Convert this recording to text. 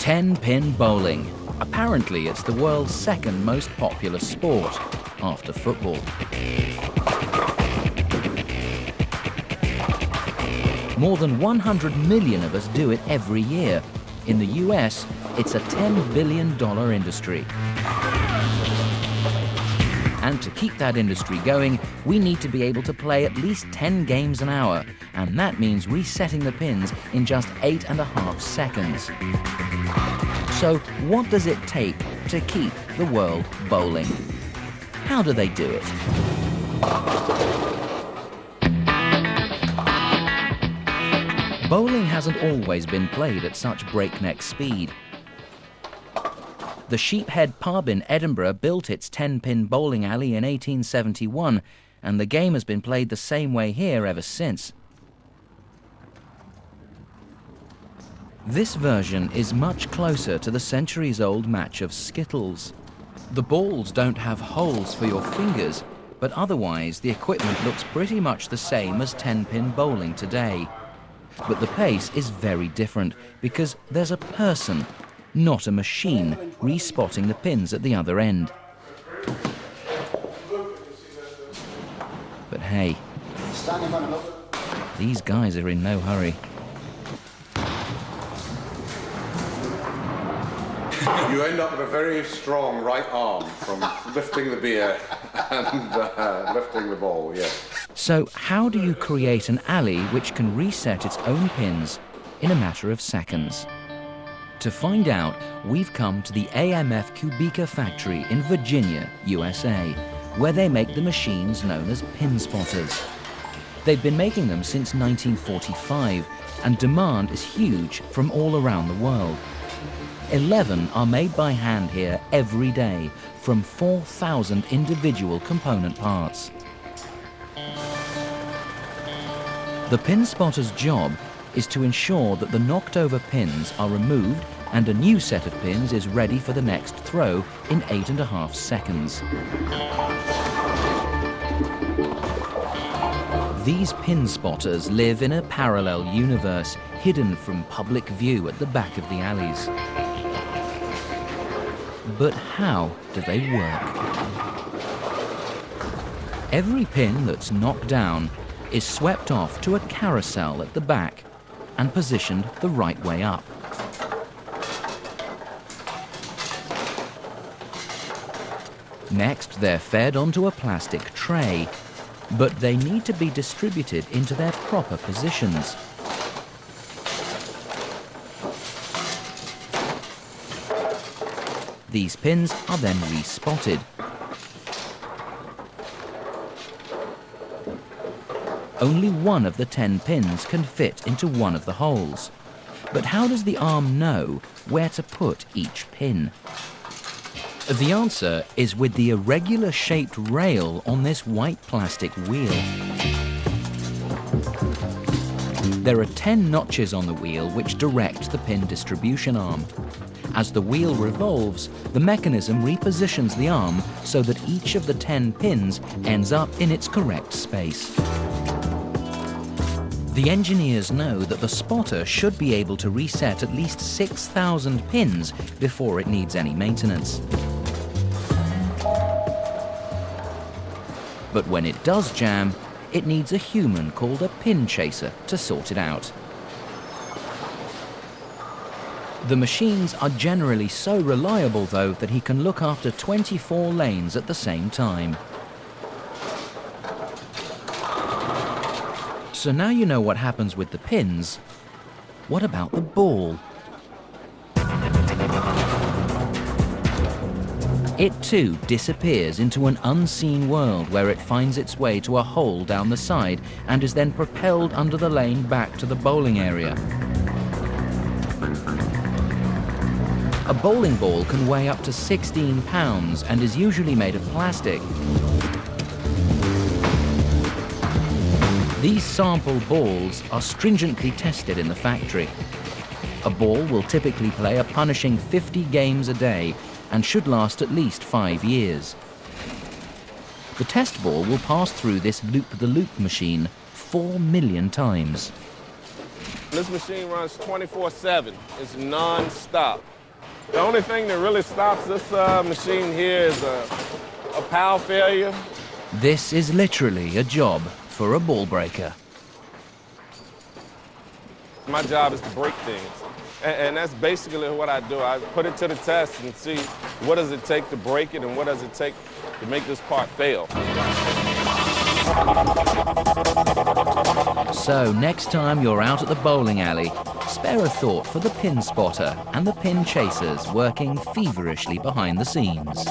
10-pin bowling. Apparently, it's the world's second most popular sport, after football. More than 100 million of us do it every year. In the US, it's a $10 billion industry. And to keep that industry going, we need to be able to play at least 10 games an hour, and that means resetting the pins in just 8.5 seconds. So what does it take to keep the world bowling? How do they do it? Bowling hasn't always been played at such breakneck speed. The Sheephead pub in Edinburgh built its 10-pin bowling alley in 1871, and the game has been played the same way here ever since. This version is much closer to the centuries-old match of skittles. The balls don't have holes for your fingers, but otherwise the equipment looks pretty much the same as 10-pin bowling today. But the pace is very different because there's a person, not a machine, respotting the pins at the other end. But hey, these guys are in no hurry. You end up with a very strong right arm from lifting the beer and lifting the ball, yeah. So how do you create an alley which can reset its own pins in a matter of seconds? To find out, we've come to the AMF Kubica factory in Virginia, USA, where they make the machines known as pin spotters. They've been making them since 1945, and demand is huge from all around the world. 11 are made by hand here every day from 4,000 individual component parts. The pin spotter's job is to ensure that the knocked over pins are removed and a new set of pins is ready for the next throw in 8.5 seconds. These pin spotters live in a parallel universe, hidden from public view at the back of the alleys. But how do they work? Every pin that's knocked down is swept off to a carousel at the back and positioned the right way up. Next, they're fed onto a plastic tray, but they need to be distributed into their proper positions. These pins are then respotted. Only one of the 10 pins can fit into one of the holes. But how does the arm know where to put each pin? The answer is with the irregular shaped rail on this white plastic wheel. There are 10 notches on the wheel which direct the pin distribution arm. As the wheel revolves, the mechanism repositions the arm so that each of the 10 pins ends up in its correct space. The engineers know that the spotter should be able to reset at least 6,000 pins before it needs any maintenance. But when it does jam, it needs a human called a pin chaser to sort it out. The machines are generally so reliable, though, that he can look after 24 lanes at the same time. So now you know what happens with the pins. What about the ball? It too disappears into an unseen world where it finds its way to a hole down the side and is then propelled under the lane back to the bowling area. A bowling ball can weigh up to 16 pounds and is usually made of plastic. These sample balls are stringently tested in the factory. A ball will typically play a punishing 50 games a day and should last at least 5 years. The test ball will pass through this loop-the-loop machine 4 million times. This machine runs 24/7. It's non-stop. The only thing that really stops this machine here is a power failure. This is literally a job for a ball breaker. My job is to break things. And that's basically what I do. I put it to the test and see what does it take to break it and what does it take to make this part fail. So next time you're out at the bowling alley, spare a thought for the pin spotter and the pin chasers working feverishly behind the scenes.